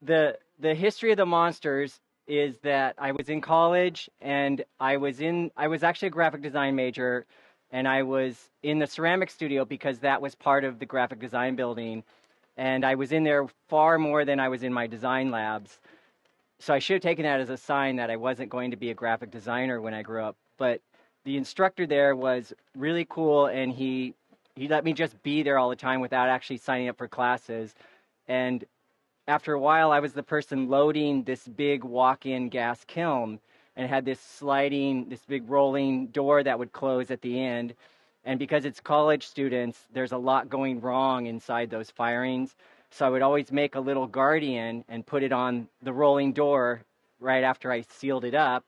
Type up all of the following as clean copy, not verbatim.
the history of the monsters is that I was in college and I was actually a graphic design major, and I was in the ceramic studio because that was part of the graphic design building, and I was in there far more than I was in my design labs. So I should have taken that as a sign that I wasn't going to be a graphic designer when I grew up. But the instructor there was really cool, and he let me just be there all the time without actually signing up for classes. And after a while, I was the person loading this big walk-in gas kiln, and it had this big rolling door that would close at the end. And because it's college students, there's a lot going wrong inside those firings. So I would always make a little guardian and put it on the rolling door right after I sealed it up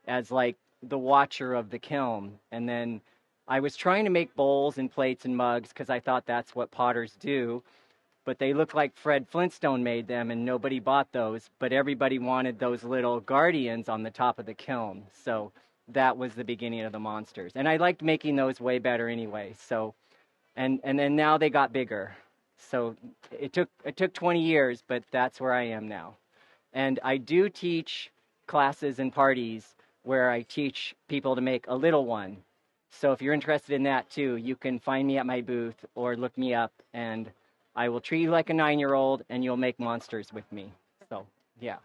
as like the watcher of the kiln. And then I was trying to make bowls and plates and mugs because I thought that's what potters do, but they looked like Fred Flintstone made them and nobody bought those, but everybody wanted those little guardians on the top of the kiln. So that was the beginning of the monsters. And I liked making those way better anyway. So, and then now they got bigger. So it took 20 years, but that's where I am now. And I do teach classes and parties where I teach people to make a little one. So if you're interested in that too, you can find me at my booth or look me up, and I will treat you like a 9-year-old and you'll make monsters with me. So, yeah.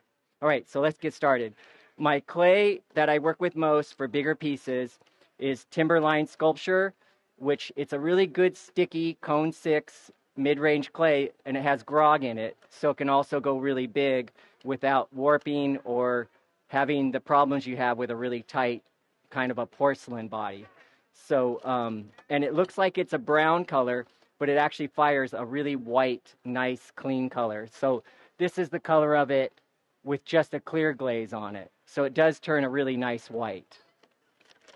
All right, so let's get started. My clay that I work with most for bigger pieces is Timberline Sculpture, which it's a really good sticky cone 6 mid-range clay, and it has grog in it, so it can also go really big without warping or having the problems you have with a really tight kind of a porcelain body. So, and it looks like it's a brown color, but it actually fires a really white, nice, clean color. So this is the color of it with just a clear glaze on it. So it does turn a really nice white.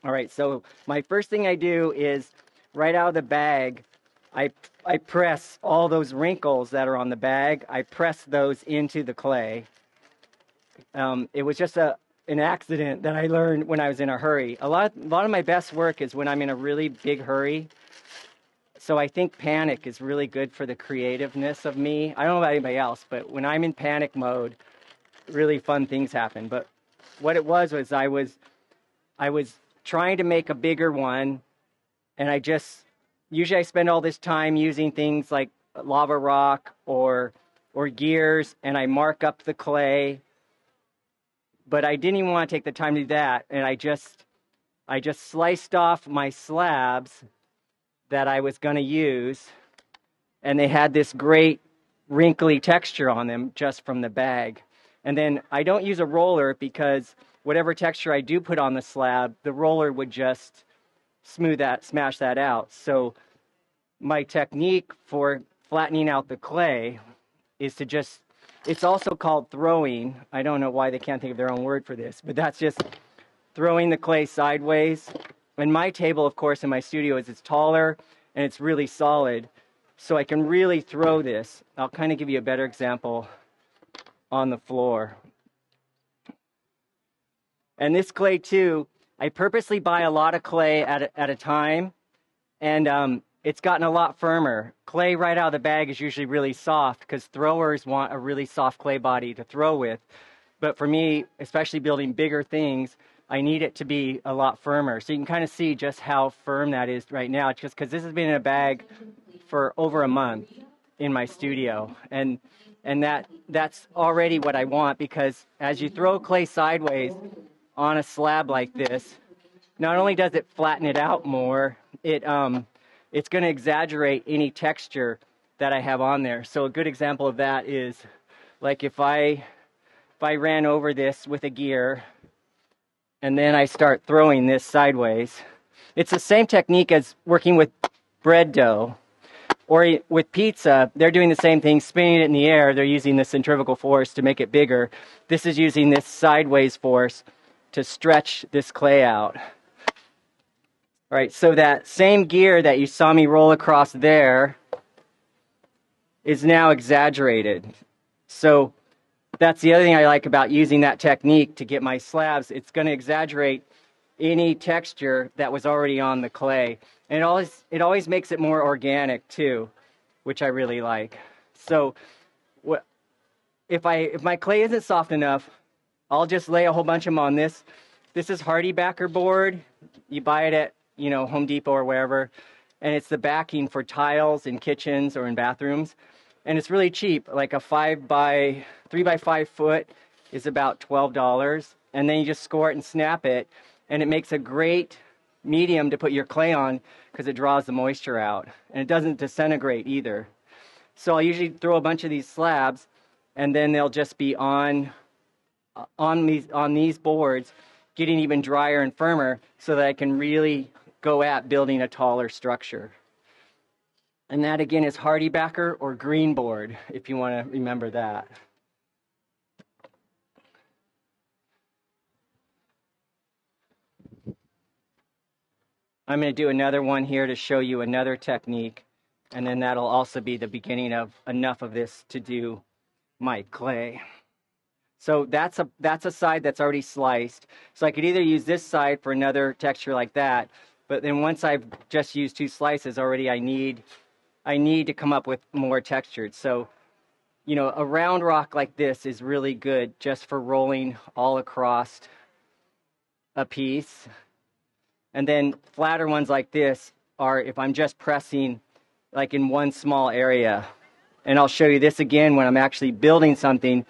All right, so my first thing I do is right out of the bag, I press all those wrinkles that are on the bag. I press those into the clay. It was just an accident that I learned when I was in a hurry. A lot of my best work is when I'm in a really big hurry. So I think panic is really good for the creativeness of me. I don't know about anybody else, but when I'm in panic mode, really fun things happen. But what it was I was trying to make a bigger one, and usually I spend all this time using things like lava rock or gears, and I mark up the clay. But I didn't even want to take the time to do that, and I just sliced off my slabs that I was going to use, and they had this great wrinkly texture on them just from the bag. And then I don't use a roller because whatever texture I do put on the slab, the roller would just smash that out. So my technique for flattening out the clay is to it's also called throwing. I don't know why they can't think of their own word for this, but that's just throwing the clay sideways. And my table, of course, in my studio it's taller and it's really solid, so I can really throw this. I'll kind of give you a better example on the floor. And this clay too, I purposely buy a lot of clay at a time, and it's gotten a lot firmer. Clay right out of the bag is usually really soft because throwers want a really soft clay body to throw with. But for me, especially building bigger things, I need it to be a lot firmer. So you can kind of see just how firm that is right now. It's just because this has been in a bag for over a month in my studio. And that's already what I want, because as you throw clay sideways on a slab like this, not only does it flatten it out more, it's going to exaggerate any texture that I have on there. So a good example of that is like if I ran over this with a gear and then I start throwing this sideways. It's the same technique as working with bread dough. Or with pizza, they're doing the same thing, spinning it in the air. They're using the centrifugal force to make it bigger. This is using this sideways force to stretch this clay out. All right, so that same gear that you saw me roll across there is now exaggerated. So that's the other thing I like about using that technique to get my slabs. It's going to exaggerate any texture that was already on the clay. And it always makes it more organic too, which I really like. So if my clay isn't soft enough, I'll just lay a whole bunch of them on this. This is HardieBacker board. You buy it at, Home Depot or wherever, and it's the backing for tiles in kitchens or in bathrooms. And it's really cheap. Like a 3 by 5 foot is about $12. And then you just score it and snap it, and it makes a great medium to put your clay on because it draws the moisture out, and it doesn't disintegrate either. So I'll usually throw a bunch of these slabs, and then they'll just be on these boards, getting even drier and firmer, so that I can really go at building a taller structure. And that again is HardieBacker or green board, if you want to remember that. I'm going to do another one here to show you another technique, and then that'll also be the beginning of enough of this to do my clay. So that's a side that's already sliced. So I could either use this side for another texture like that, but then once I've just used 2 slices already, I need to come up with more textured. So, a round rock like this is really good just for rolling all across a piece. And then flatter ones like this are if I'm just pressing like in one small area. And I'll show you this again when I'm actually building something.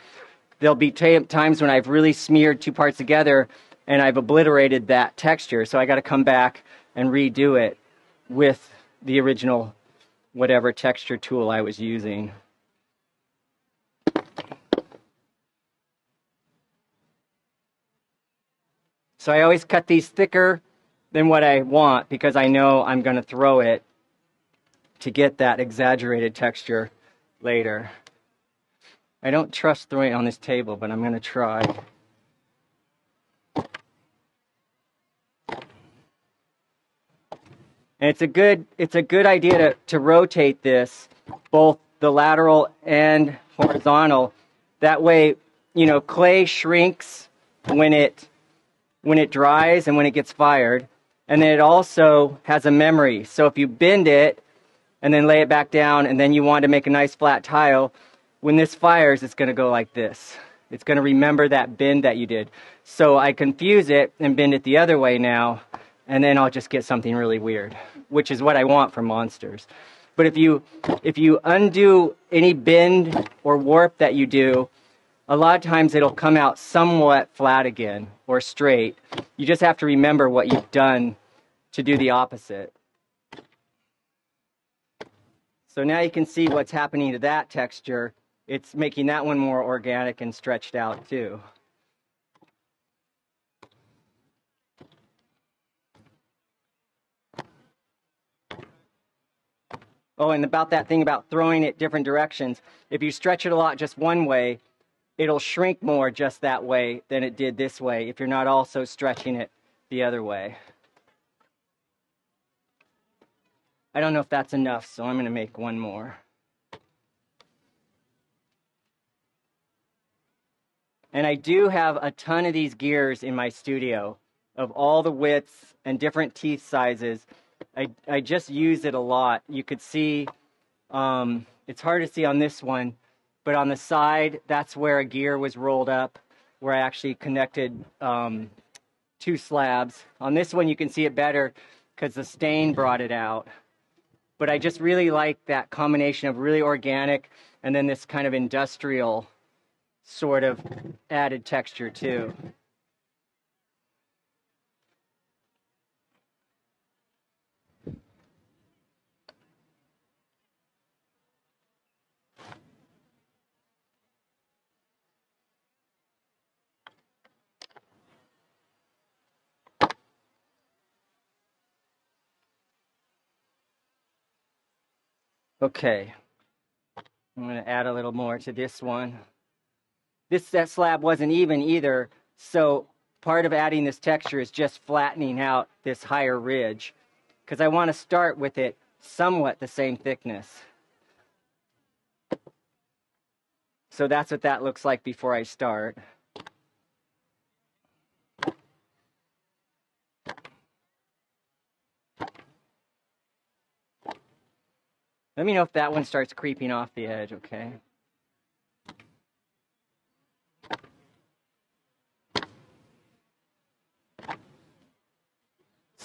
There'll be times when I've really smeared 2 parts together and I've obliterated that texture. So I got to come back and redo it with the original whatever texture tool I was using. So I always cut these thicker than what I want because I know I'm going to throw it to get that exaggerated texture later. I don't trust throwing it on this table, but I'm going to try. And it's a good idea to rotate this, both the lateral and horizontal. That way, clay shrinks when it dries and when it gets fired. And then it also has a memory. So if you bend it and then lay it back down and then you want to make a nice flat tile, when this fires, it's going to go like this. It's going to remember that bend that you did. So I confuse it and bend it the other way now, and then I'll just get something really weird, which is what I want for monsters. But if you undo any bend or warp that you do, a lot of times it'll come out somewhat flat again or straight. You just have to remember what you've done to do the opposite. So now you can see what's happening to that texture. It's making that one more organic and stretched out too. Oh, and about that thing about throwing it different directions. If you stretch it a lot just one way, it'll shrink more just that way than it did this way if you're not also stretching it the other way. I don't know if that's enough, so I'm going to make one more. And I do have a ton of these gears in my studio of all the widths and different teeth sizes. I just use it a lot. You could see, it's hard to see on this one, but on the side, that's where a gear was rolled up, where I actually connected 2 slabs. On this one, you can see it better because the stain brought it out. But I just really like that combination of really organic and then this kind of industrial sort of added texture too. Okay, I'm going to add a little more to this one. That slab wasn't even either, so part of adding this texture is just flattening out this higher ridge, because I want to start with it somewhat the same thickness. So that's what that looks like before I start. Let me know if that one starts creeping off the edge, okay?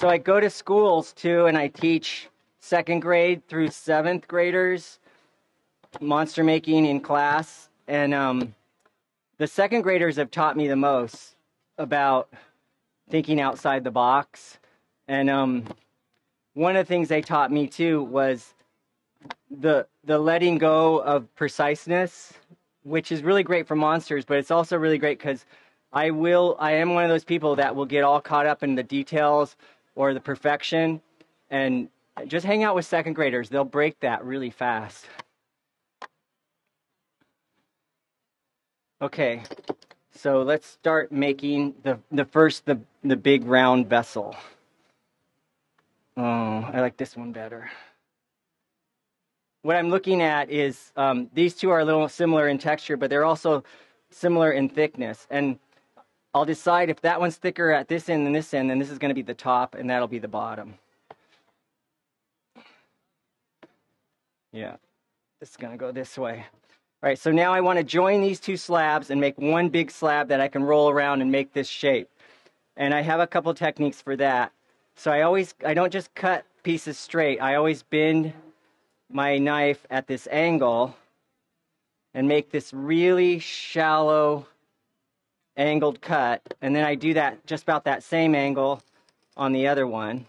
So I go to schools too, and I teach 2nd grade through 7th graders monster making in class. And the 2nd graders have taught me the most about thinking outside the box. And one of the things they taught me too was the letting go of preciseness, which is really great for monsters, but it's also really great because I am one of those people that will get all caught up in the details or the perfection, and just hang out with 2nd graders. They'll break that really fast. Okay, so let's start making the big round vessel. Oh, I like this one better. What I'm looking at is these two are a little similar in texture, but they're also similar in thickness. And I'll decide if that one's thicker at this end than this end, then this is going to be the top, and that'll be the bottom. Yeah, this is going to go this way. All right, so now I want to join these two slabs and make one big slab that I can roll around and make this shape. And I have a couple techniques for that. So I don't just cut pieces straight. I always bend my knife at this angle and make this really shallow angled cut, and then I do that just about that same angle on the other one.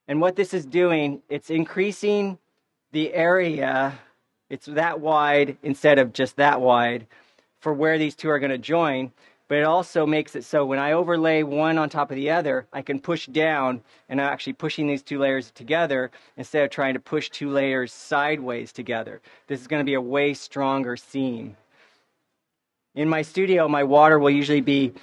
And what this is doing, it's increasing the area. It's that wide instead of just that wide for where these two are going to join. But it also makes it so when I overlay one on top of the other, I can push down, and I'm actually pushing these two layers together instead of trying to push 2 layers sideways together. This is going to be a way stronger seam. In my studio, my water will usually be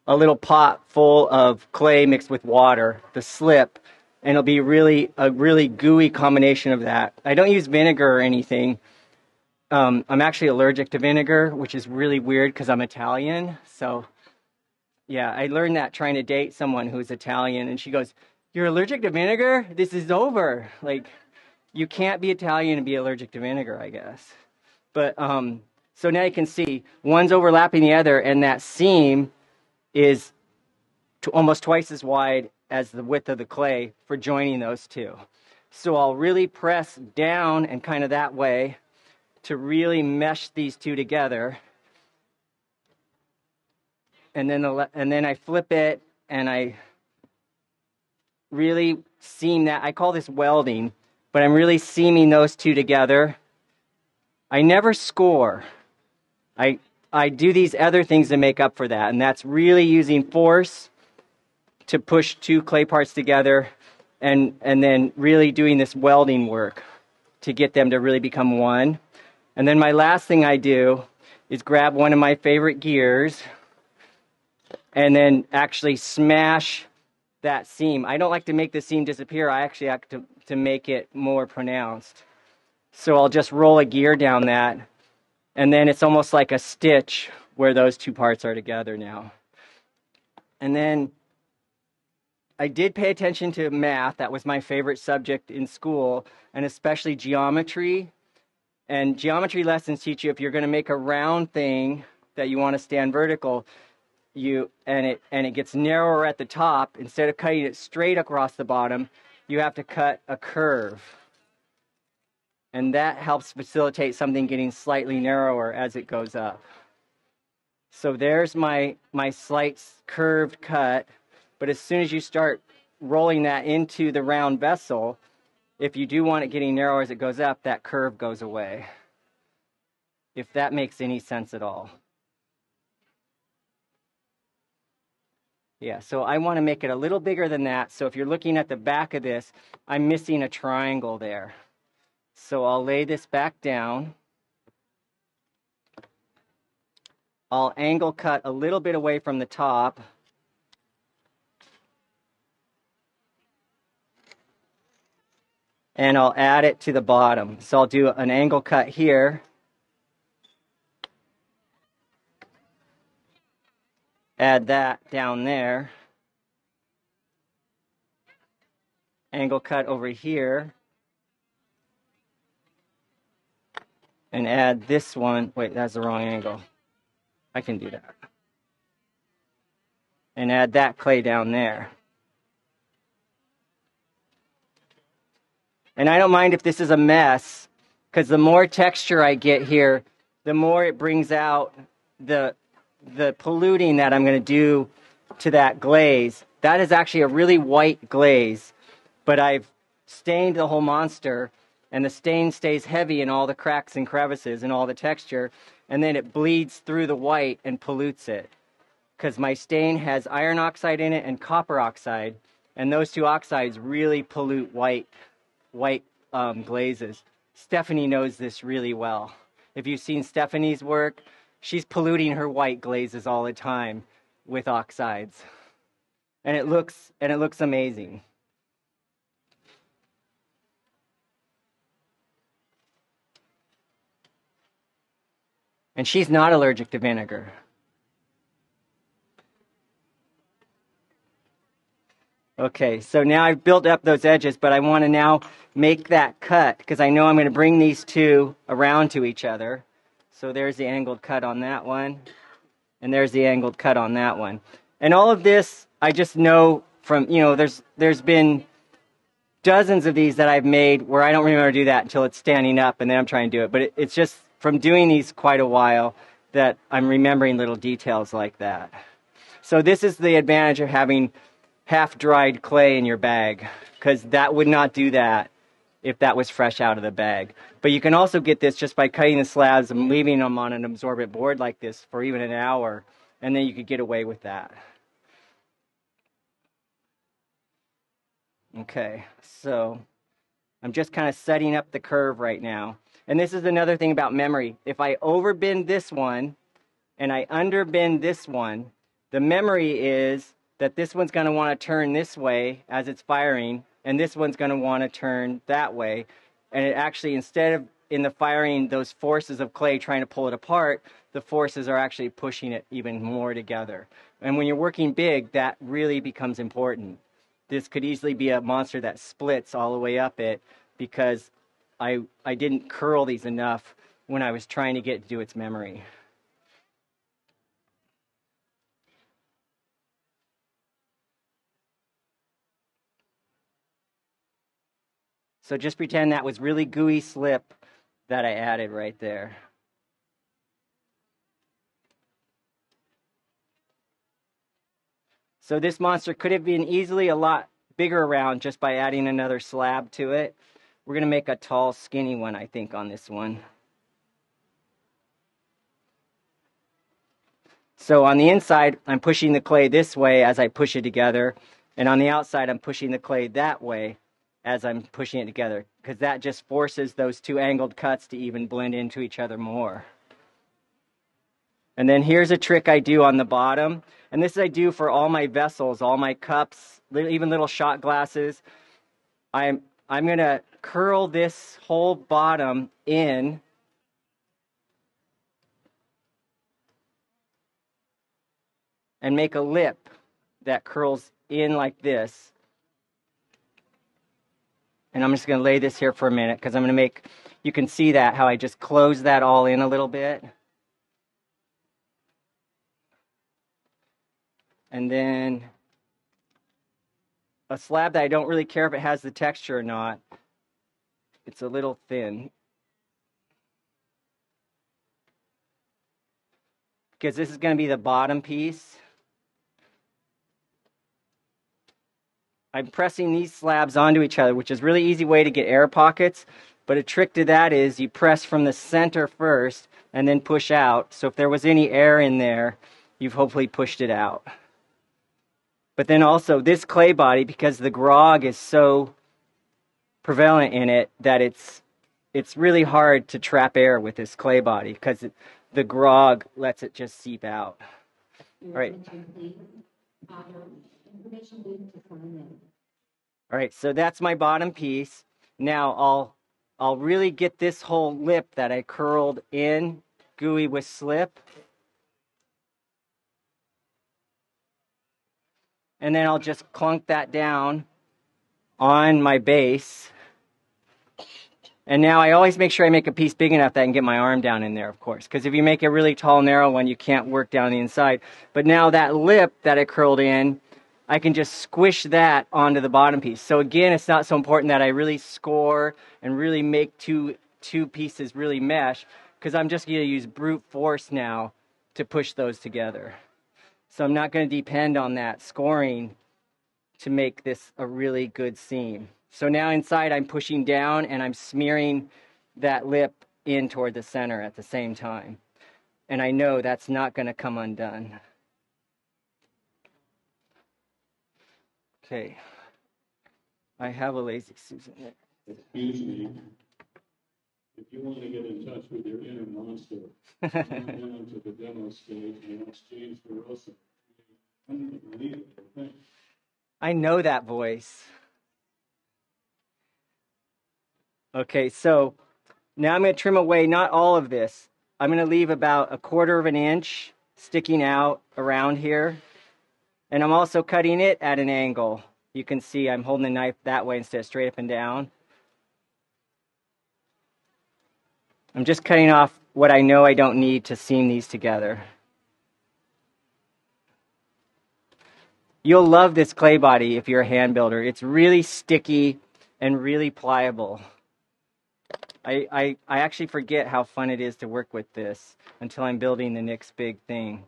a little pot full of clay mixed with water, the slip, and it'll be a really gooey combination of that. I don't use vinegar or anything. I'm actually allergic to vinegar, which is really weird because I'm Italian. So, yeah, I learned that trying to date someone who's Italian, and she goes, "You're allergic to vinegar? This is over." Like, you can't be Italian and be allergic to vinegar, I guess. But so now you can see one's overlapping the other, and that seam is almost twice as wide as the width of the clay for joining those two. So I'll really press down and kind of that way to really mesh these two together. And then I flip it, and I really seam that. I call this welding, but I'm really seaming those two together. I never score. I do these other things to make up for that, and that's really using force to push 2 clay parts together, and then really doing this welding work to get them to really become one. And then my last thing I do is grab one of my favorite gears and then actually smash that seam. I don't like to make the seam disappear. I actually like to make it more pronounced. So I'll just roll a gear down that, and then it's almost like a stitch where those two parts are together now. And then I did pay attention to math. That was my favorite subject in school, and especially geometry. And geometry lessons teach you if you're going to make a round thing that you want to stand vertical, and it gets narrower at the top, instead of cutting it straight across the bottom, you have to cut a curve. And that helps facilitate something getting slightly narrower as it goes up. So there's my slight curved cut. But as soon as you start rolling that into the round vessel, if you do want it getting narrower as it goes up, that curve goes away. If that makes any sense at all. Yeah, so I want to make it a little bigger than that. So if you're looking at the back of this, I'm missing a triangle there. So I'll lay this back down. I'll angle cut a little bit away from the top. And I'll add it to the bottom. So I'll do an angle cut here. Add that down there. Angle cut over here. And add this one. Wait, that's the wrong angle. I can do that. And add that clay down there. And I don't mind if this is a mess, because the more texture I get here, the more it brings out the polluting that I'm going to do to that glaze. That is actually a really white glaze, but I've stained the whole monster, and the stain stays heavy in all the cracks and crevices and all the texture, and then it bleeds through the white and pollutes it, because my stain has iron oxide in it and copper oxide, and those two oxides really pollute white glazes. Stephanie knows this really well. If you've seen Stephanie's work, she's polluting her white glazes all the time with oxides. And it looks amazing. And she's not allergic to vinegar. Okay, so now I've built up those edges, but I want to now make that cut, because I know I'm going to bring these two around to each other. So there's the angled cut on that one, and there's the angled cut on that one. And all of this, I just know from, there's been dozens of these that I've made where I don't remember to do that until it's standing up, and then I'm trying to do it. But it's just from doing these quite a while that I'm remembering little details like that. So this is the advantage of having half-dried clay in your bag, because that would not do that if that was fresh out of the bag. But you can also get this just by cutting the slabs and leaving them on an absorbent board like this for even an hour, and then you could get away with that. Okay, so I'm just kind of setting up the curve right now. And this is another thing about memory. If I overbend this one and I underbend this one, the memory is that this one's going to want to turn this way as it's firing, and this one's going to want to turn that way. And it actually, instead of in the firing those forces of clay trying to pull it apart, the forces are actually pushing it even more together. And when you're working big, that really becomes important. This could easily be a monster that splits all the way up it, because I didn't curl these enough when I was trying to get to its memory. So just pretend that was really gooey slip that I added right there. So this monster could have been easily a lot bigger around just by adding another slab to it. We're going to make a tall, skinny one, I think, on this one. So on the inside, I'm pushing the clay this way as I push it together. And on the outside, I'm pushing the clay that way as I'm pushing it together, because that just forces those two angled cuts to even blend into each other more. And then here's a trick I do on the bottom. And this I do for all my vessels, all my cups, even little shot glasses. I'm going to curl this whole bottom in. And make a lip that curls in like this. And I'm just going to lay this here for a minute, because I'm going to make, you can see that, how I just close that all in a little bit. And then a slab that I don't really care if it has the texture or not. It's a little thin, because this is going to be the bottom piece. I'm pressing these slabs onto each other, which is a really easy way to get air pockets. But a trick to that is you press from the center first and then push out. So if there was any air in there, you've hopefully pushed it out. But then also this clay body, because the grog is so prevalent in it, that it's really hard to trap air with this clay body, because the grog lets it just seep out. All right. All right, so that's my bottom piece. Now I'll really get this whole lip that I curled in gooey with slip. And then I'll just clunk that down on my base. And now I always make sure I make a piece big enough that I can get my arm down in there, of course. Because if you make a really tall, narrow one, you can't work down the inside. But now that lip that I curled in, I can just squish that onto the bottom piece. So again, it's not so important that I really score and really make two pieces really mesh, because I'm just going to use brute force now to push those together. So I'm not going to depend on that scoring to make this a really good seam. So now inside I'm pushing down and I'm smearing that lip in toward the center at the same time. And I know that's not going to come undone. Okay, I have a lazy Susan there. Excuse me. If you want to get in touch with your inner monster, come down to the demo stage and ask James DeRosso. Unbelievable thing. I know that voice. Okay, so now I'm going to trim away not all of this. I'm going to leave about 1/4 of an inch sticking out around here. And I'm also cutting it at an angle. You can see I'm holding the knife that way instead of straight up and down. I'm just cutting off what I know I don't need to seam these together. You'll love this clay body if you're a hand builder. It's really sticky and really pliable. I actually forget how fun it is to work with this until I'm building the next big thing.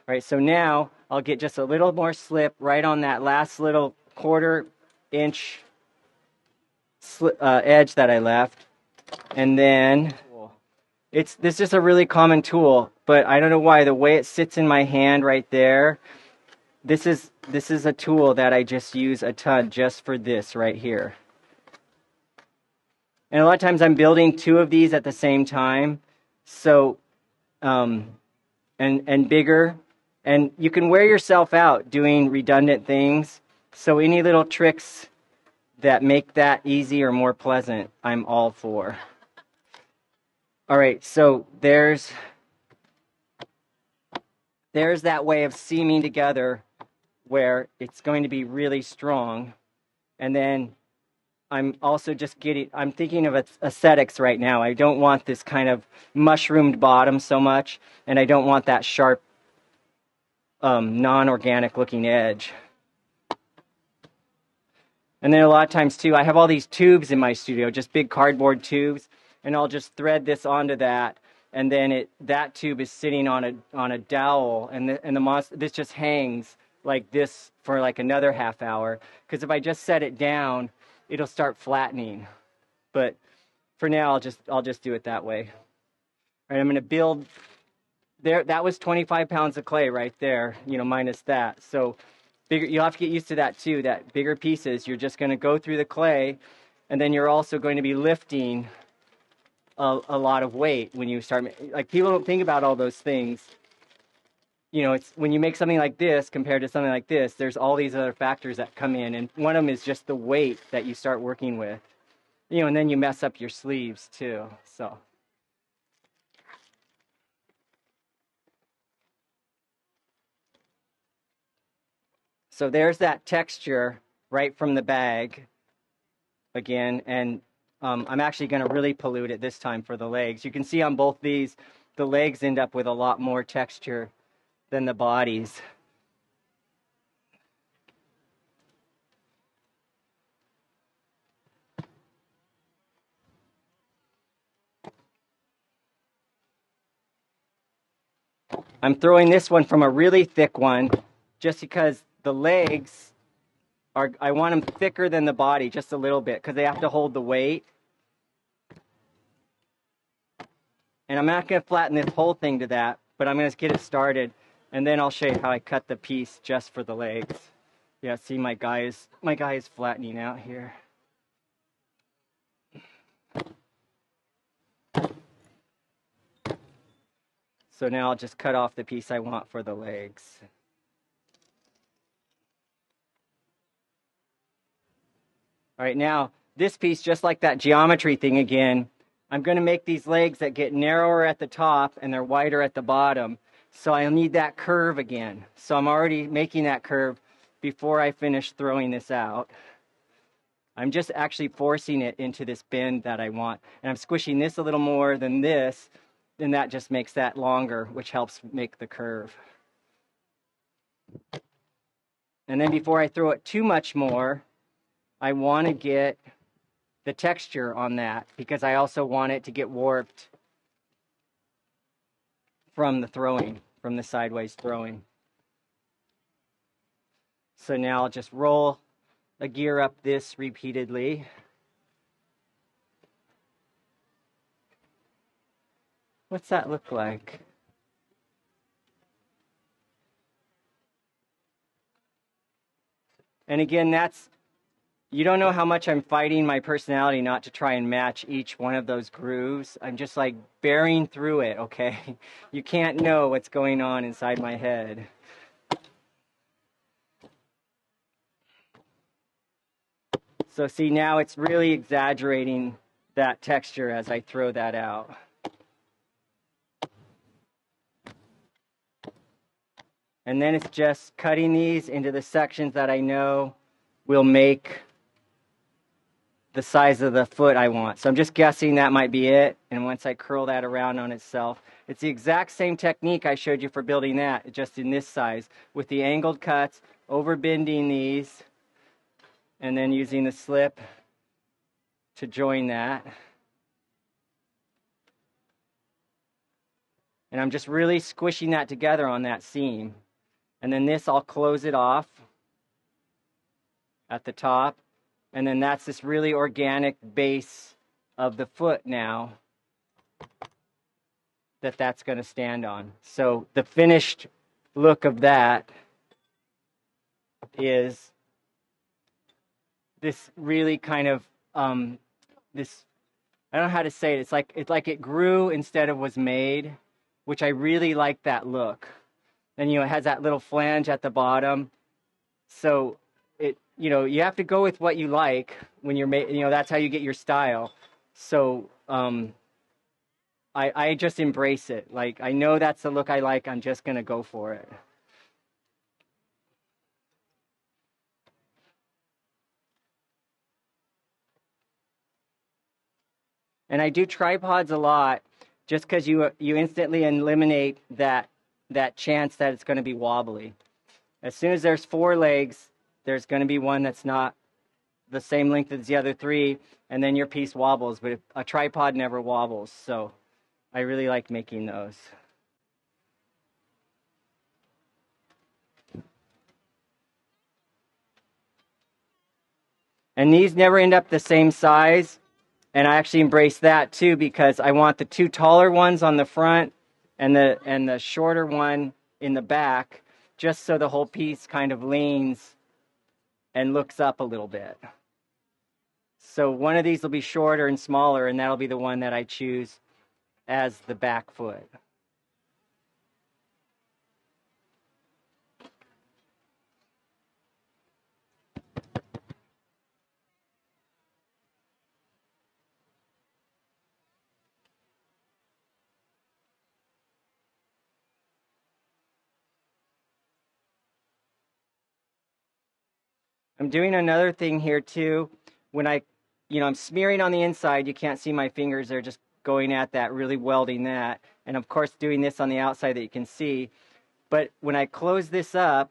All right, so now I'll get just a little more slip right on that last little 1/4 inch edge that I left. And then this is just a really common tool, but I don't know why, the way it sits in my hand right there, this is a tool that I just use a ton just for this right here. And a lot of times I'm building 2 of these at the same time, so and bigger, and you can wear yourself out doing redundant things. So any little tricks that make that easy or more pleasant, I'm all for. All right, so there's that way of seaming together where it's going to be really strong. And then I'm also I'm thinking of aesthetics right now. I don't want this kind of mushroomed bottom so much, and I don't want that sharp, non-organic looking edge. And then a lot of times too, I have all these tubes in my studio, just big cardboard tubes, and I'll just thread this onto that, and then that tube is sitting on a dowel, and this just hangs like this for like another half hour, because if I just set it down, it'll start flattening. But for now, I'll just do it that way. All right, I'm going to build there. That was 25 pounds of clay right there, minus that. So bigger, you'll have to get used to that too, that bigger pieces, you're just going to go through the clay, and then you're also going to be lifting a lot of weight when you start. Like, people don't think about all those things. It's when you make something like this compared to something like this, there's all these other factors that come in, and one of them is just the weight that you start working with. And then you mess up your sleeves too. So there's that texture right from the bag again, and I'm actually going to really pollute it this time for the legs. You can see on both these, the legs end up with a lot more texture than the bodies. I'm throwing this one from a really thick one just because the legs I want them thicker than the body just a little bit, because they have to hold the weight. And I'm not going to flatten this whole thing to that, but I'm going to get it started, and then I'll show you how I cut the piece just for the legs. Yeah, see, my guy is flattening out here. So now I'll just cut off the piece I want for the legs. All right, now this piece, just like that geometry thing again, I'm going to make these legs that get narrower at the top and they're wider at the bottom. So I'll need that curve again. So I'm already making that curve before I finish throwing this out. I'm just actually forcing it into this bend that I want. And I'm squishing this a little more than this, then that just makes that longer, which helps make the curve. And then before I throw it too much more, I want to get the texture on that because I also want it to get warped from the throwing, from the sideways throwing. So now I'll just roll a gear up this repeatedly. What's that look like? And again, you don't know how much I'm fighting my personality not to try and match each one of those grooves. I'm just like bearing through it, okay? You can't know what's going on inside my head. So see, now it's really exaggerating that texture as I throw that out. And then it's just cutting these into the sections that I know will make the size of the foot I want. So I'm just guessing that might be it. And once I curl that around on itself, it's the exact same technique I showed you for building that, just in this size, with the angled cuts, over bending these, and then using the slip to join that. And I'm just really squishing that together on that seam. And then this, I'll close it off at the top. And then that's this really organic base of the foot now that's going to stand on. So the finished look of that is this really kind of, this, I don't know how to say it. It's like it grew instead of was made, which I really like that look. And, it has that little flange at the bottom. So you have to go with what you like when you're that's how you get your style. So I just embrace it. Like, I know that's the look I like. I'm just going to go for it. And I do tripods a lot just because you instantly eliminate that chance that it's going to be wobbly. As soon as there's 4 legs, there's going to be one that's not the same length as the other 3, and then your piece wobbles. But a tripod never wobbles, so I really like making those. And these never end up the same size, and I actually embrace that too because I want the 2 taller ones on the front and the shorter one in the back, just so the whole piece kind of leans and looks up a little bit. So one of these will be shorter and smaller, and that'll be the one that I choose as the back foot. I'm doing another thing here too. When I'm smearing on the inside, you can't see my fingers. They're just going at that, really welding that. And of course, doing this on the outside that you can see. But when I close this up,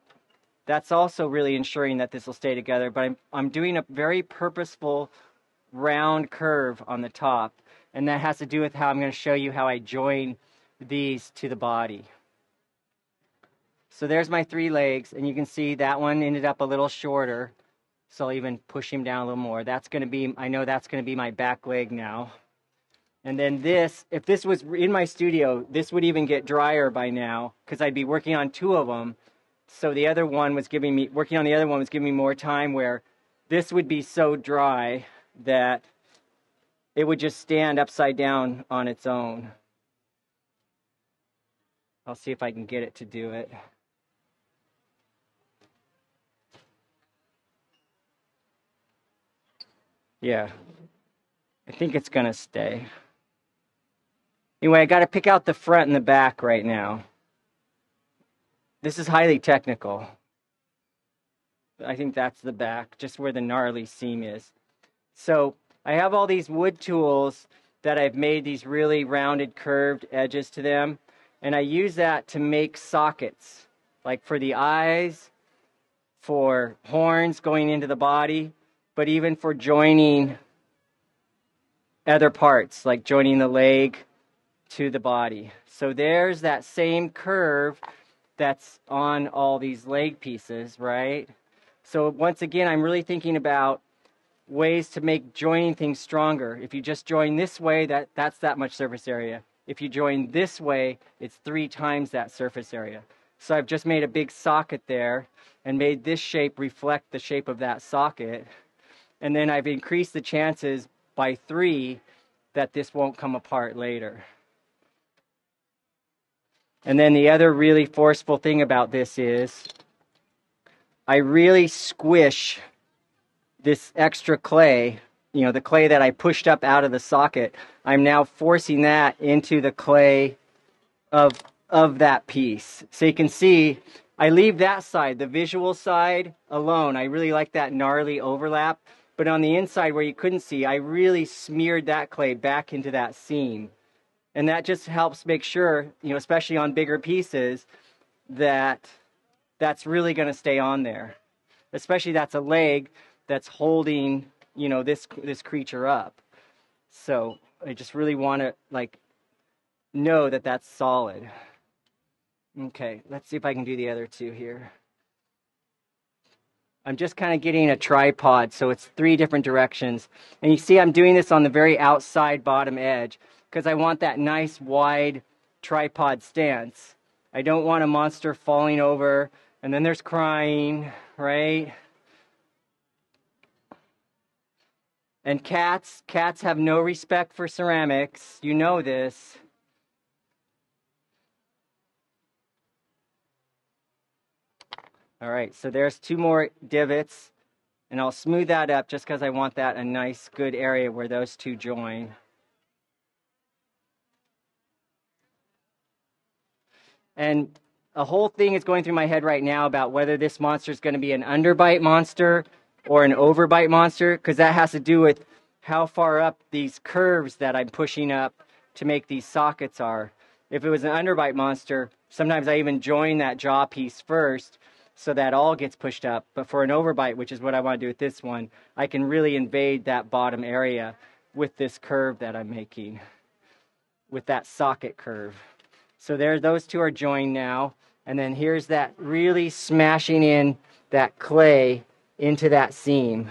that's also really ensuring that this will stay together. But I'm doing a very purposeful round curve on the top. And that has to do with how I'm going to show you how I join these to the body. So there's my 3 legs, and you can see that one ended up a little shorter. So I'll even push him down a little more. I know that's going to be my back leg now. And then this, if this was in my studio, this would even get drier by now because I'd be working on 2 of them. So working on the other one was giving me more time, where this would be so dry that it would just stand upside down on its own. I'll see if I can get it to do it. Yeah, I think it's going to stay. Anyway, I got to pick out the front and the back right now. This is highly technical. I think that's the back, just where the gnarly seam is. So I have all these wood tools that I've made these really rounded, curved edges to them. And I use that to make sockets, like for the eyes, for horns going into the body, but even for joining other parts, like joining the leg to the body. So there's that same curve that's on all these leg pieces, right? So once again, I'm really thinking about ways to make joining things stronger. If you just join this way, that's that much surface area. If you join this way, it's 3 times that surface area. So I've just made a big socket there and made this shape reflect the shape of that socket. And then I've increased the chances by 3 that this won't come apart later. And then the other really forceful thing about this is I really squish this extra clay, the clay that I pushed up out of the socket. I'm now forcing that into the clay of that piece. So you can see I leave that side, the visual side, alone. I really like that gnarly overlap. But on the inside where you couldn't see, I really smeared that clay back into that seam. And that just helps make sure, especially on bigger pieces, that that's really going to stay on there. Especially that's a leg that's holding, this creature up. So I just really want to know that that's solid. Okay, let's see if I can do the other 2 here. I'm just kind of getting a tripod, so it's 3 different directions. And you see I'm doing this on the very outside bottom edge because I want that nice wide tripod stance. I don't want a monster falling over and then there's crying, right? And cats have no respect for ceramics. You know this. All right, so there's 2 more divots, and I'll smooth that up just because I want that a nice, good area where those 2 join. And a whole thing is going through my head right now about whether this monster is going to be an underbite monster or an overbite monster, because that has to do with how far up these curves that I'm pushing up to make these sockets are. If it was an underbite monster, sometimes I even join that jaw piece first so that all gets pushed up. But for an overbite, which is what I want to do with this one, I can really invade that bottom area with this curve that I'm making, with that socket curve. So there, those 2 are joined now. And then here's that really smashing in that clay into that seam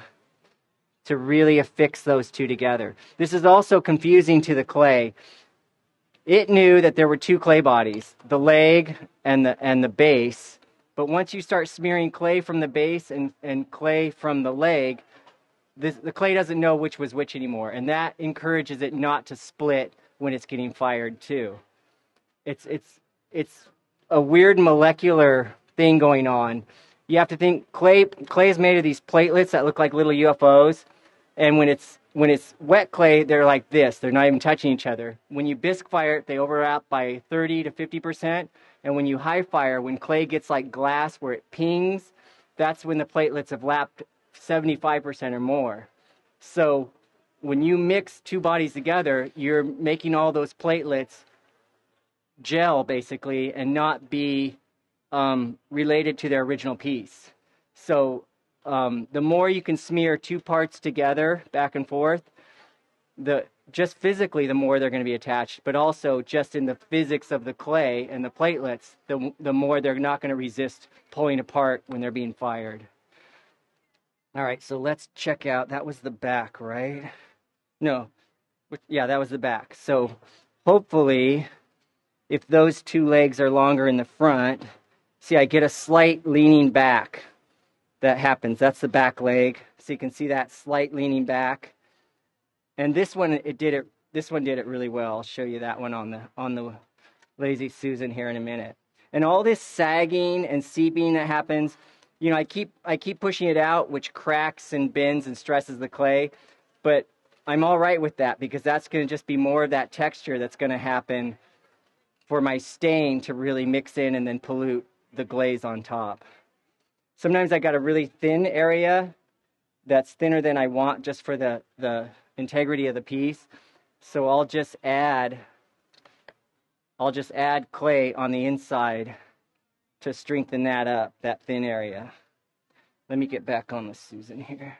to really affix those 2 together. This is also confusing to the clay. It knew that there were 2 clay bodies, the leg and the base. But once you start smearing clay from the base and clay from the leg, the clay doesn't know which was which anymore. And that encourages it not to split when it's getting fired too. It's a weird molecular thing going on. You have to think clay is made of these platelets that look like little UFOs, and when it's wet clay, they're like this. They're not even touching each other. When you bisque fire it, they overlap by 30 to 50%, and when you high fire, when clay gets like glass where it pings, that's when the platelets have lapped 75% or more. So when you mix 2 bodies together, you're making all those platelets gel basically and not be related to their original piece. So the more you can smear 2 parts together back and forth, just physically the more they're going to be attached, but also just in the physics of the clay and the platelets, the more they're not going to resist pulling apart when they're being fired. All right, so let's check out, that was the back, right? No, yeah, that was the back. So hopefully, if those 2 legs are longer in the front, see, I get a slight leaning back that happens. That's the back leg. So you can see that slight leaning back. And this one, this one did it really well. I'll show you that one on the Lazy Susan here in a minute. And all this sagging and seeping that happens, I keep pushing it out, which cracks and bends and stresses the clay. But I'm all right with that because that's going to just be more of that texture that's going to happen for my stain to really mix in and then pollute the glaze on top. Sometimes I got a really thin area that's thinner than I want just for the integrity of the piece. So I'll just add clay on the inside to strengthen that up, that thin area. Let me get back on the Susan here.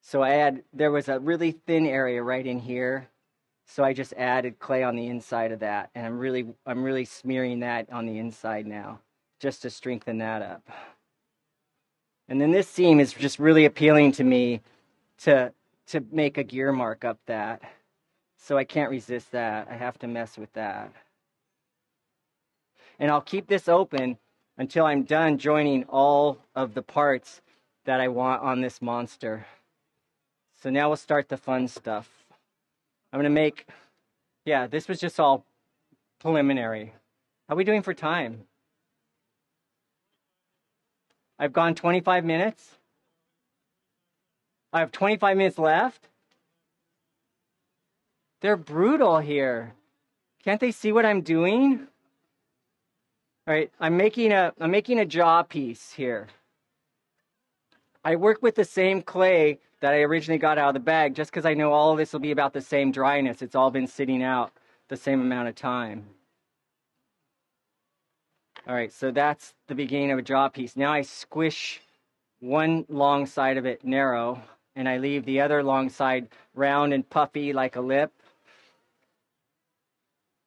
So there was a really thin area right in here. So I just added clay on the inside of that. And I'm really smearing that on the inside now, just to strengthen that up. And then this seam is just really appealing to me to make a gear mark up that. So I can't resist that. I have to mess with that. And I'll keep this open until I'm done joining all of the parts that I want on this monster. So now we'll start the fun stuff. I'm going to make, this was just all preliminary. How are we doing for time? I've gone 25 minutes. I have 25 minutes left. They're brutal here. Can't they see what I'm doing? All right, I'm making a jaw piece here. I work with the same clay that I originally got out of the bag just because I know all of this will be about the same dryness. It's all been sitting out the same amount of time. All right, so that's the beginning of a jaw piece. Now I squish one long side of it narrow, and I leave the other long side round and puffy like a lip.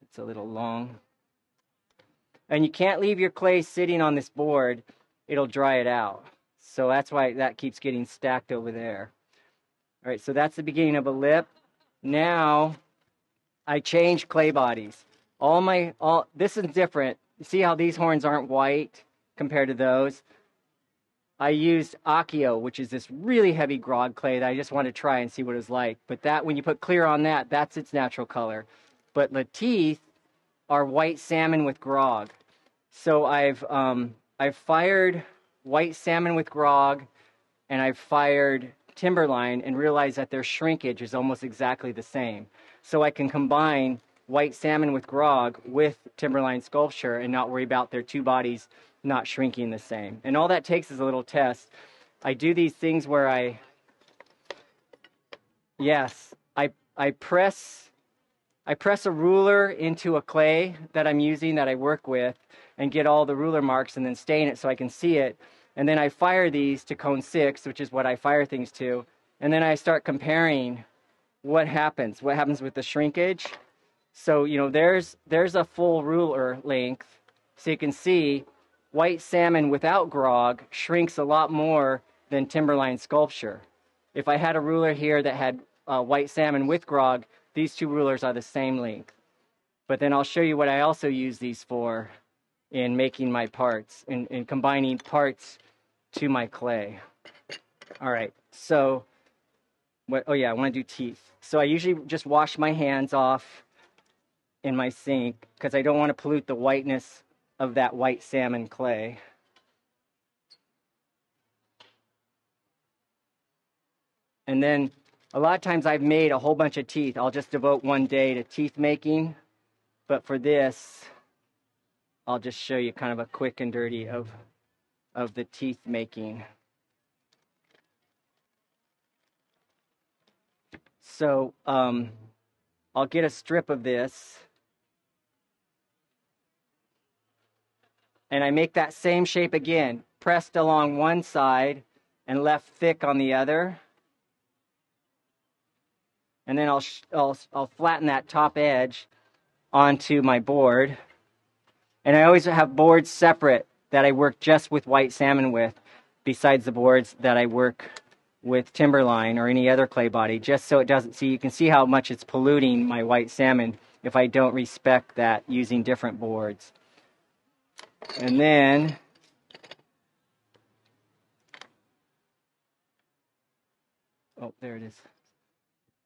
It's a little long. And you can't leave your clay sitting on this board. It'll dry it out. So that's why that keeps getting stacked over there. All right, so that's the beginning of a lip. Now I change clay bodies. This is different. You see how these horns aren't white compared to those? I used Accio, which is this really heavy grog clay that I just wanted to try and see what it was like. But that, when you put clear on that, that's its natural color. But the teeth are white salmon with grog. So I've fired white salmon with grog, and I've fired Timberline, and realized that their shrinkage is almost exactly the same. So I can combine white salmon with grog with Timberline Sculpture and not worry about their two bodies not shrinking the same. And all that takes is a little test. I do these things where I press a ruler into a clay that I'm using, that I work with, and get all the ruler marks and then stain it so I can see it. And then I fire these to cone 6, which is what I fire things to. And then I start comparing what happens with the shrinkage. So, you know, there's a full ruler length. So you can see white salmon without grog shrinks a lot more than Timberline Sculpture. If I had a ruler here that had white salmon with grog, these two rulers are the same length. But then I'll show you what I also use these for in making my parts, in combining parts to my clay. All right, so I want to do teeth. So I usually just wash my hands off in my sink because I don't want to pollute the whiteness of that white salmon clay. And then a lot of times I've made a whole bunch of teeth. I'll just devote one day to teeth making. But for this, I'll just show you kind of a quick and dirty of the teeth making. So I'll get a strip of this, and I make that same shape again, pressed along one side and left thick on the other. And then I'll flatten that top edge onto my board. And I always have boards separate that I work just with white salmon with, besides the boards that I work with Timberline or any other clay body, just so it doesn't see. You can see how much it's polluting my white salmon if I don't respect that using different boards. And then there it is.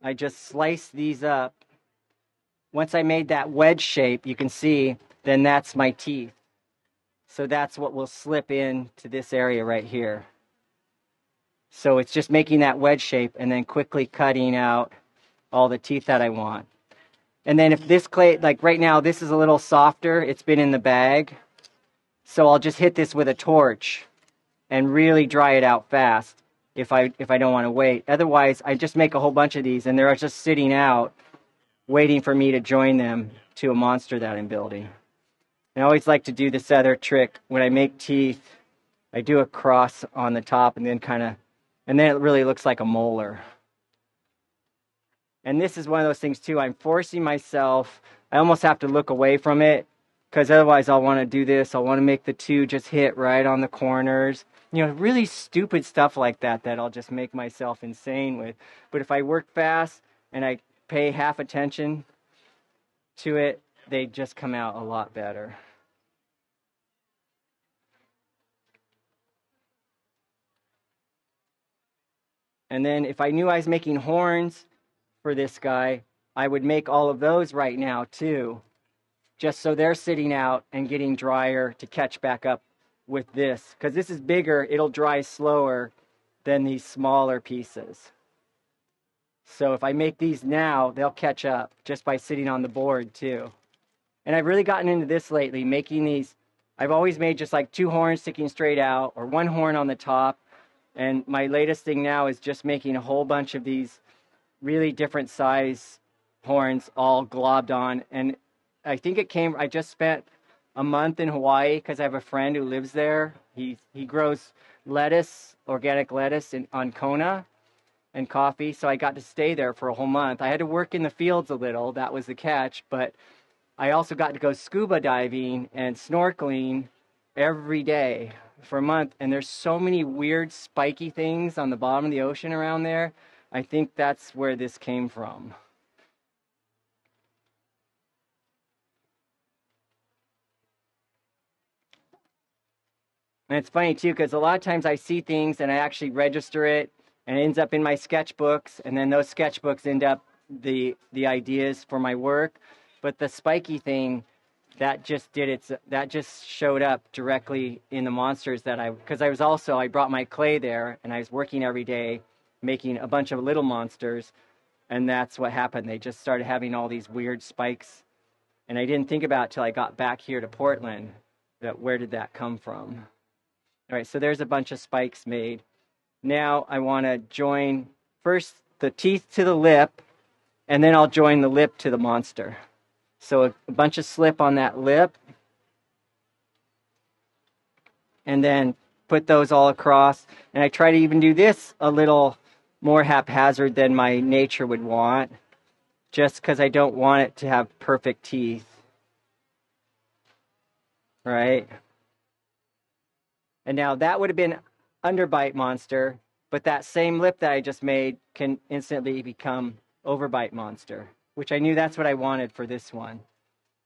I just slice these up. Once I made that wedge shape, you can see, then that's my teeth. So that's what will slip into this area right here. So it's just making that wedge shape and then quickly cutting out all the teeth that I want. And then if this clay, like right now, this is a little softer, it's been in the bag. So I'll just hit this with a torch and really dry it out fast if I don't want to wait. Otherwise, I just make a whole bunch of these and they're just sitting out waiting for me to join them to a monster that I'm building. And I always like to do this other trick. When I make teeth, I do a cross on the top and then it really looks like a molar. And this is one of those things too, I'm forcing myself, I almost have to look away from it, because otherwise I'll want to do this, I'll want to make the two just hit right on the corners. You know, really stupid stuff like that I'll just make myself insane with. But if I work fast and I pay half attention to it, they just come out a lot better. And then if I knew I was making horns for this guy, I would make all of those right now too, just so they're sitting out and getting drier to catch back up with this. Because this is bigger, it'll dry slower than these smaller pieces. So if I make these now, they'll catch up just by sitting on the board too. And I've really gotten into this lately, making these. I've always made just like 2 horns sticking straight out or 1 horn on the top. And my latest thing now is just making a whole bunch of these really different size horns all globbed on. And I think I just spent a month in Hawaii because I have a friend who lives there. He grows lettuce, organic lettuce on Kona and coffee. So I got to stay there for a whole month. I had to work in the fields a little. That was the catch. But I also got to go scuba diving and snorkeling every day for a month. And there's so many weird spiky things on the bottom of the ocean around there. I think that's where this came from. And it's funny too, because a lot of times I see things and I actually register it and it ends up in my sketchbooks, and then those sketchbooks end up the ideas for my work. But the spiky thing, that just showed up directly in the monsters because I brought my clay there and I was working every day making a bunch of little monsters, and that's what happened. They just started having all these weird spikes, and I didn't think about it till I got back here to Portland, where did that come from? All right, so there's a bunch of spikes made. Now I want to join first the teeth to the lip, and then I'll join the lip to the monster. So a bunch of slip on that lip, and then put those all across. And I try to even do this a little more haphazard than my nature would want, just because I don't want it to have perfect teeth. Right? And now that would have been underbite monster, but that same lip that I just made can instantly become overbite monster, which I knew that's what I wanted for this one.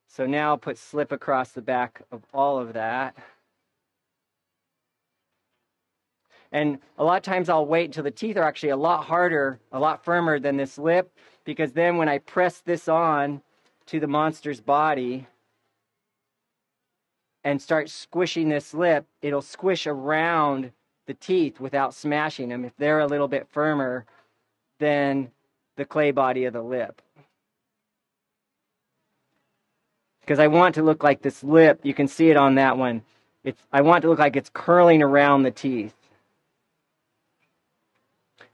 So now I'll put slip across the back of all of that. And a lot of times I'll wait until the teeth are actually a lot harder, a lot firmer than this lip, because then when I press this on to the monster's body and start squishing this lip, it'll squish around the teeth without smashing them if they're a little bit firmer than the clay body of the lip. Because I want to look like this lip, you can see it on that one. I want it to look like it's curling around the teeth.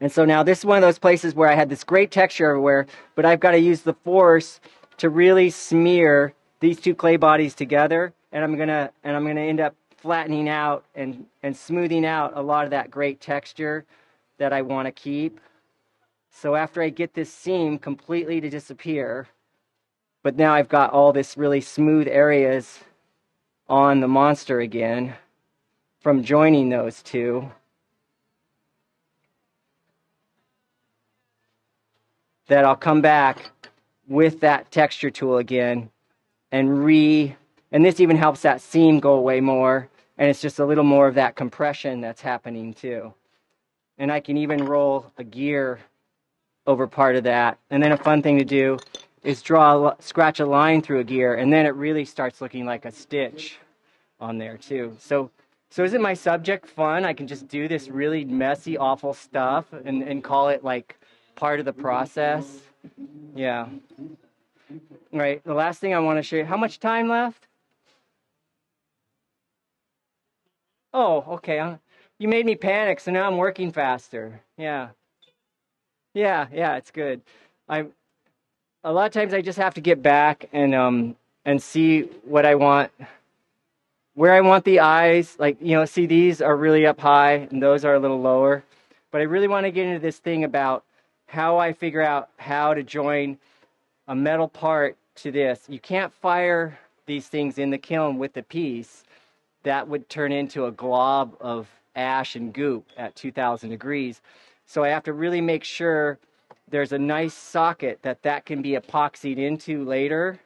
And so now this is one of those places where I had this great texture everywhere, but I've got to use the force to really smear these two clay bodies together, and I'm gonna end up flattening out and smoothing out a lot of that great texture that I want to keep. So after I get this seam completely to disappear, but now I've got all this really smooth areas on the monster again from joining those two, that I'll come back with that texture tool again and this even helps that seam go away more, and it's just a little more of that compression that's happening too. And I can even roll a gear over part of that. And then a fun thing to do is scratch a line through a gear, and then it really starts looking like a stitch on there too. So isn't my subject fun? I can just do this really messy, awful stuff and call it like part of the process. Yeah. All right, the last thing I want to show you, how much time left? Oh, okay. You made me panic, so now I'm working faster. Yeah, it's good. a lot of times I just have to get back and see what I want, where I want the eyes. Like, you know, see, these are really up high and those are a little lower. But I really want to get into this thing about how I figure out how to join a metal part to this. You can't fire these things in the kiln with the piece. That would turn into a glob of ash and goop at 2000 degrees. So I have to really make sure there's a nice socket that can be epoxied into later.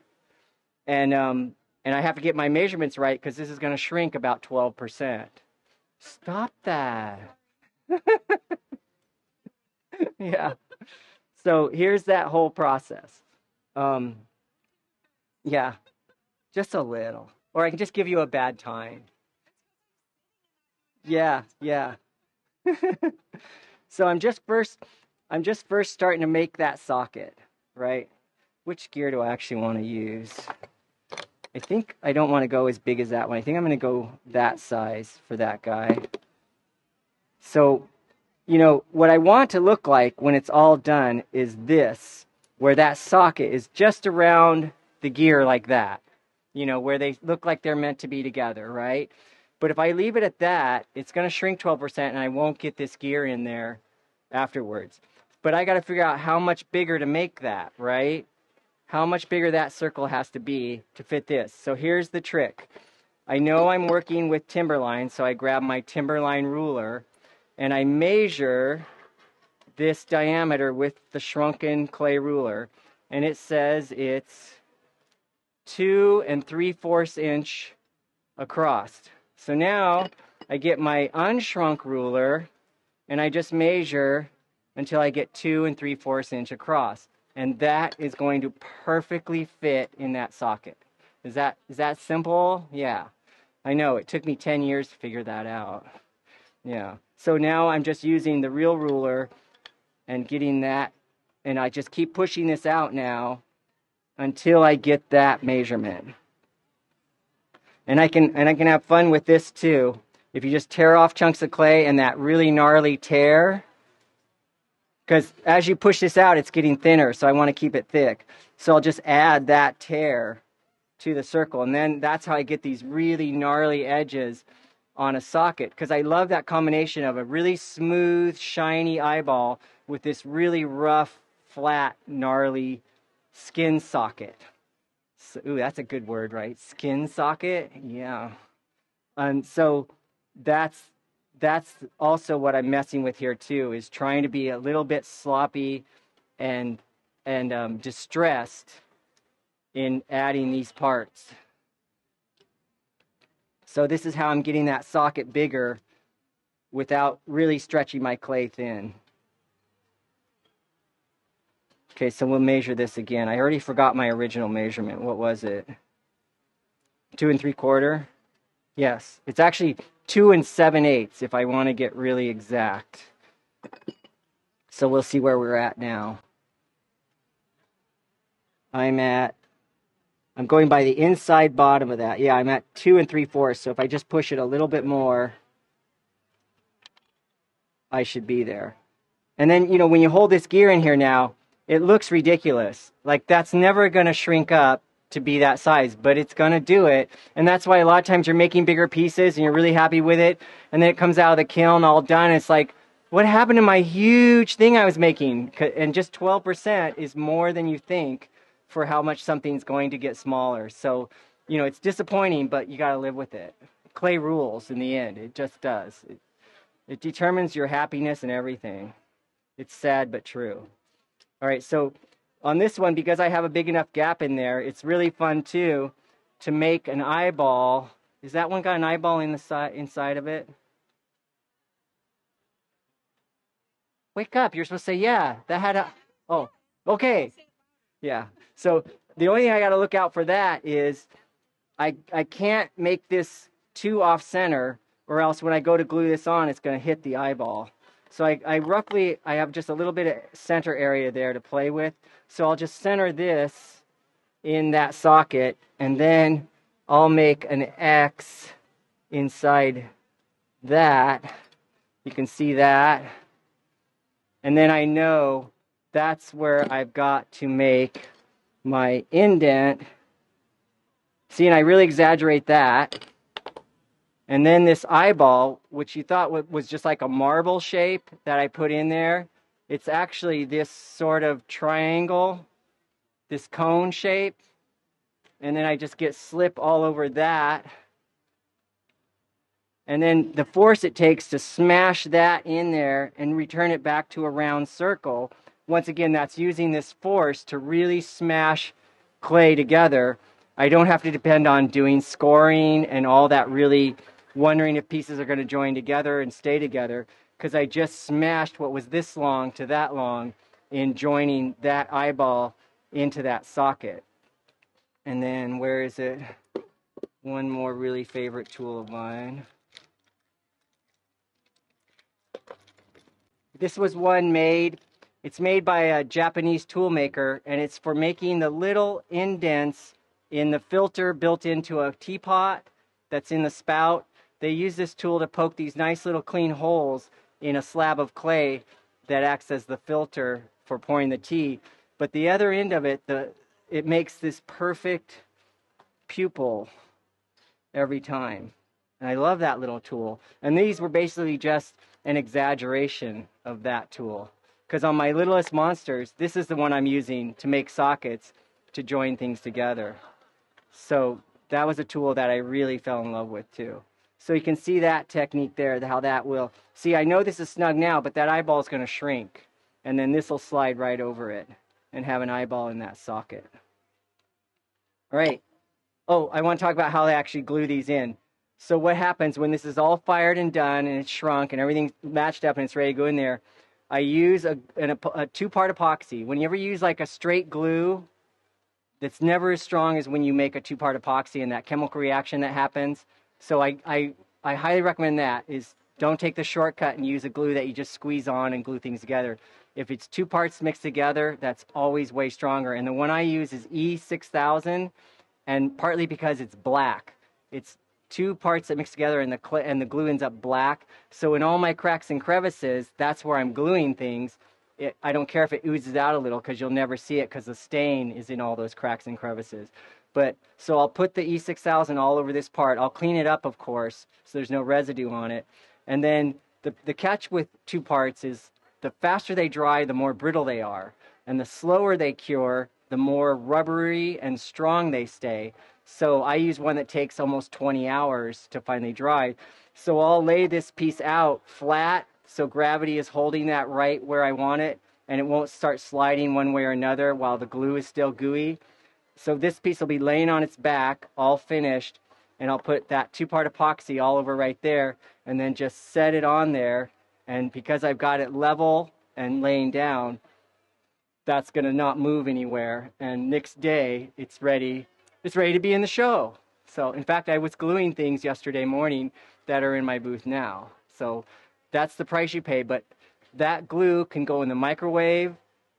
And I have to get my measurements right because this is going to shrink about 12%. Stop that. Yeah. So here's that whole process. Yeah, just a little. Or I can just give you a bad time. Yeah, yeah. So I'm just first starting to make that socket, right? Which gear do I actually want to use? I think I don't want to go as big as that one. I think I'm going to go that size for that guy. So, you know, what I want to look like when it's all done is this, where that socket is just around the gear like that, you know, where they look like they're meant to be together, right? But if I leave it at that, it's going to shrink 12% and I won't get this gear in there afterwards. But I got to figure out how much bigger to make that, right? How much bigger that circle has to be to fit this. So here's the trick. I know I'm working with Timberline, so I grab my Timberline ruler and I measure this diameter with the shrunken clay ruler. And it says it's 2 3/4 inch across. So now I get my unshrunk ruler and I just measure until I get 2 3/4 inch across. And that is going to perfectly fit in that socket. Is that simple? Yeah. I know, it took me 10 years to figure that out. Yeah. So now I'm just using the real ruler and getting that, and I just keep pushing this out now until I get that measurement. And I can have fun with this too. If you just tear off chunks of clay and that really gnarly tear, because as you push this out, it's getting thinner, so I want to keep it thick. So I'll just add that tear to the circle, and then that's how I get these really gnarly edges on a socket, because I love that combination of a really smooth, shiny eyeball with this really rough, flat, gnarly skin socket. So, ooh, that's a good word, right? Skin socket? Yeah. And so that's also what I'm messing with here too, is trying to be a little bit sloppy and distressed in adding these parts. So this is how I'm getting that socket bigger without really stretching my clay thin. Okay, so we'll measure this again. I already forgot my original measurement. What was it? 2 3/4? Yes, it's actually 2 7/8 if I want to get really exact. So we'll see where we're at now. I'm going by the inside bottom of that. Yeah, I'm at 2 3/4. So if I just push it a little bit more, I should be there. And then, you know, when you hold this gear in here now, it looks ridiculous. Like, that's never going to shrink up to be that size, but it's going to do it. And that's why a lot of times you're making bigger pieces and you're really happy with it, and then it comes out of the kiln all done. It's like, what happened to my huge thing I was making? And just 12% is more than you think for how much something's going to get smaller. So, you know, it's disappointing, but you got to live with it. Clay rules in the end. It just does. It determines your happiness and everything. It's sad but true. All right, so on this one, because I have a big enough gap in there, it's really fun too to make an eyeball. Is that one got an eyeball in the inside of it? Wake up, you're supposed to say, yeah, that had a, oh, okay. Yeah, so the only thing I got to look out for that is I can't make this too off center, or else when I go to glue this on, it's going to hit the eyeball. So I roughly have just a little bit of center area there to play with. So I'll just center this in that socket, and then I'll make an X inside that. You can see that. And then I know that's where I've got to make my indent. See, and I really exaggerate that. And then this eyeball, which you thought was just like a marble shape that I put in there, it's actually this sort of triangle, this cone shape. And then I just get slip all over that. And then the force it takes to smash that in there and return it back to a round circle, once again, that's using this force to really smash clay together. I don't have to depend on doing scoring and all that, really wondering if pieces are going to join together and stay together, because I just smashed what was this long to that long in joining that eyeball into that socket. And then where is it? One more really favorite tool of mine. This was one made, it's made by a Japanese tool maker, and it's for making the little indents in the filter built into a teapot that's in the spout. They use this tool to poke these nice little clean holes in a slab of clay that acts as the filter for pouring the tea. But the other end of it, it makes this perfect pupil every time. And I love that little tool. And these were basically just an exaggeration of that tool. Because on my littlest monsters, this is the one I'm using to make sockets to join things together. So that was a tool that I really fell in love with too. So you can see that technique there, how that will... See, I know this is snug now, but that eyeball is going to shrink. And then this will slide right over it and have an eyeball in that socket. All right. Oh, I want to talk about how they actually glue these in. So what happens when this is all fired and done and it's shrunk and everything's matched up and it's ready to go in there, I use a two-part epoxy. When you ever use like a straight glue that's never as strong as when you make a two-part epoxy and that chemical reaction that happens. So I highly recommend that, is don't take the shortcut and use a glue that you just squeeze on and glue things together. If it's two parts mixed together, that's always way stronger. And the one I use is E6000, and partly because it's black. It's two parts that mix together and the glue ends up black. So in all my cracks and crevices, that's where I'm gluing things. I don't care if it oozes out a little, because you'll never see it because the stain is in all those cracks and crevices. But so I'll put the E6000 all over this part. I'll clean it up, of course, so there's no residue on it. And then the catch with two parts is the faster they dry, the more brittle they are. And the slower they cure, the more rubbery and strong they stay. So I use one that takes almost 20 hours to finally dry. So I'll lay this piece out flat, so gravity is holding that right where I want it, and it won't start sliding one way or another while the glue is still gooey. So this piece will be laying on its back, all finished, and I'll put that two-part epoxy all over right there, and then just set it on there. And because I've got it level and laying down, that's going to not move anywhere. And next day, it's ready to be in the show. So, in fact, I was gluing things yesterday morning that are in my booth now. So that's the price you pay. But that glue can go in the microwave,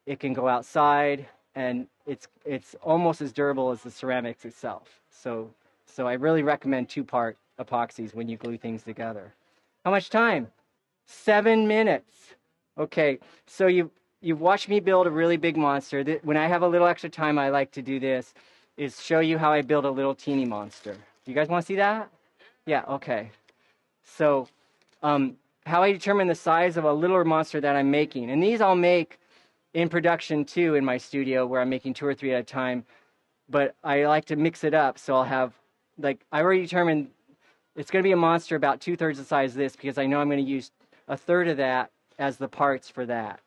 it can go outside, and it's almost as durable as the ceramics itself. So I really recommend two-part epoxies when you glue things together. How much time? 7 minutes. Okay, so you've watched me build a really big monster. When I have a little extra time, I like to do this, is show you how I build a little teeny monster. You guys want to see that? Yeah, okay. So how I determine the size of a littler monster that I'm making. And these I'll make in production too in my studio, where I'm making 2 or 3 at a time. But I like to mix it up, so I'll have, like, I already determined it's going to be a monster about 2/3 the size of this, because I know I'm going to use 1/3 of that as the parts for that.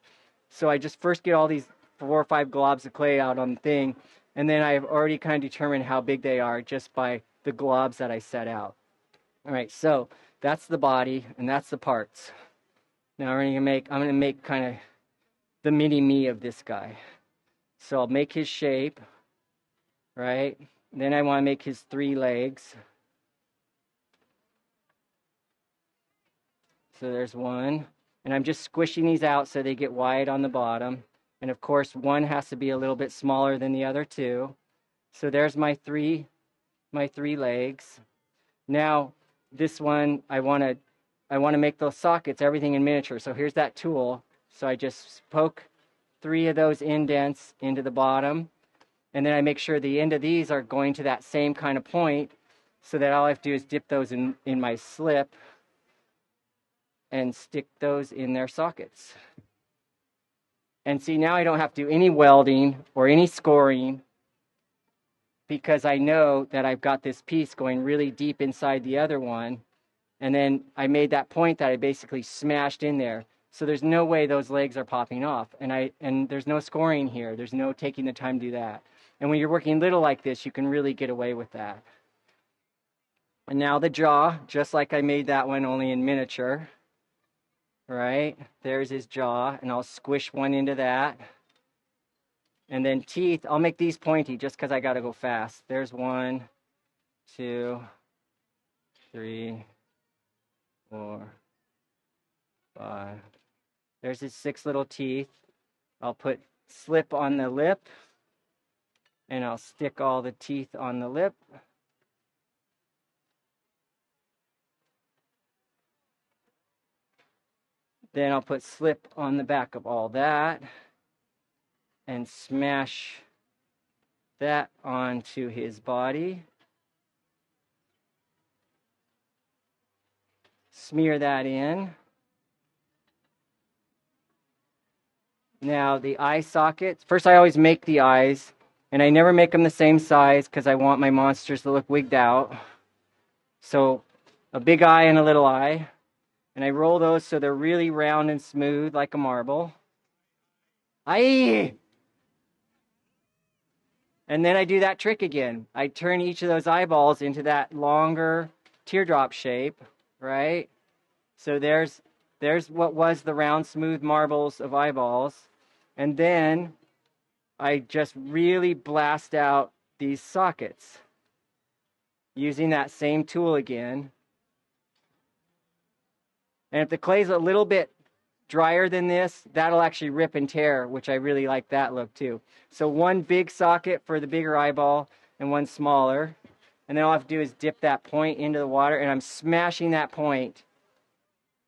So I just first get all these 4 or 5 globs of clay out on the thing, and then I've already kind of determined how big they are just by the globs that I set out. All right, so that's the body, and that's the parts. Now I'm going to make kind of the mini-me of this guy. So I'll make his shape, right? Then I want to make his 3 legs. So there's one. And I'm just squishing these out so they get wide on the bottom. And of course, one has to be a little bit smaller than the other 2. So there's my three legs. Now, this one, I want to make those sockets, everything in miniature. So here's that tool. So I just poke 3 of those indents into the bottom. And then I make sure the end of these are going to that same kind of point, so that all I have to do is dip those in my slip and stick those in their sockets. And see, now I don't have to do any welding or any scoring, because I know that I've got this piece going really deep inside the other one. And then I made that point that I basically smashed in there. So there's no way those legs are popping off. And there's no scoring here. There's no taking the time to do that. And when you're working little like this, you can really get away with that. And now the jaw, just like I made that one, only in miniature. Right? There's his jaw, and I'll squish one into that. And then teeth, I'll make these pointy just because I got to go fast. There's 1, 2, 3, 4, 5. There's his 6 little teeth. I'll put slip on the lip, and I'll stick all the teeth on the lip. Then I'll put slip on the back of all that and smash that onto his body. Smear that in. Now the eye sockets. First, I always make the eyes, and I never make them the same size because I want my monsters to look wigged out. So a big eye and a little eye. And I roll those so they're really round and smooth like a marble. Aye! And then I do that trick again. I turn each of those eyeballs into that longer teardrop shape, right? So there's what was the round, smooth marbles of eyeballs. And then I just really blast out these sockets using that same tool again. And if the clay's a little bit drier than this, that'll actually rip and tear, which I really like that look too. So one big socket for the bigger eyeball and one smaller. And then all I have to do is dip that point into the water, and I'm smashing that point,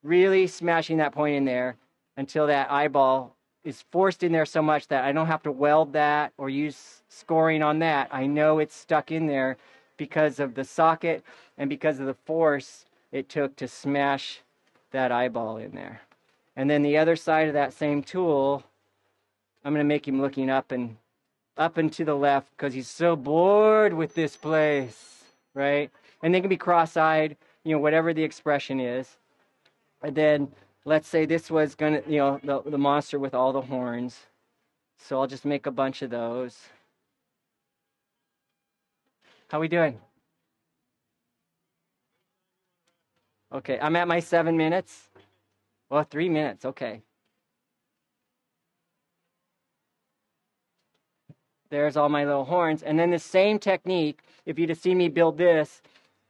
really smashing that point in there until that eyeball is forced in there so much that I don't have to weld that or use scoring on that. I know it's stuck in there because of the socket and because of the force it took to smash that eyeball in there. And then the other side of that same tool, I'm going to make him looking up and to the left because he's so bored with this place, right? And they can be cross-eyed, whatever the expression is. And then let's say this was going to, the monster with all the horns. So I'll just make a bunch of those. How we doing? Okay, I'm at my 7 minutes. Well, 3 minutes, okay. There's all my little horns. And then the same technique, if you'd have seen me build this,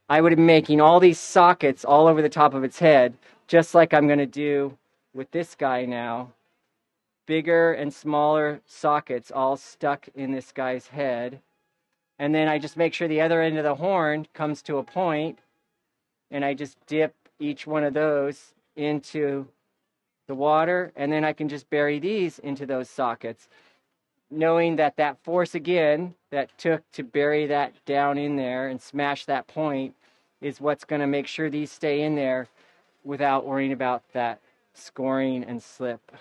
I would have been making all these sockets all over the top of its head, just like I'm going to do with this guy now. Bigger and smaller sockets all stuck in this guy's head. And then I just make sure the other end of the horn comes to a point, and I just dip each one of those into the water, and then I can just bury these into those sockets, knowing that that force again that took to bury that down in there and smash that point is what's going to make sure these stay in there without worrying about that scoring and slip.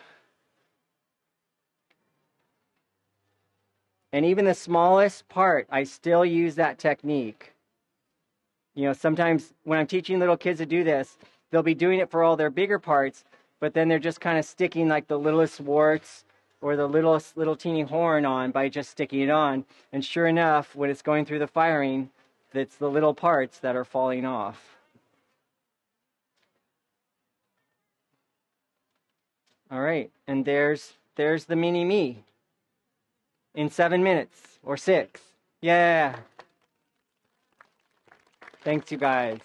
And even the smallest part, I still use that technique. Sometimes when I'm teaching little kids to do this, they'll be doing it for all their bigger parts, but then they're just kind of sticking like the littlest warts or the little teeny horn on by just sticking it on. And sure enough, when it's going through the firing, it's the little parts that are falling off. All right, and there's the mini-me in 7 minutes or 6. Yeah. Thanks, you guys.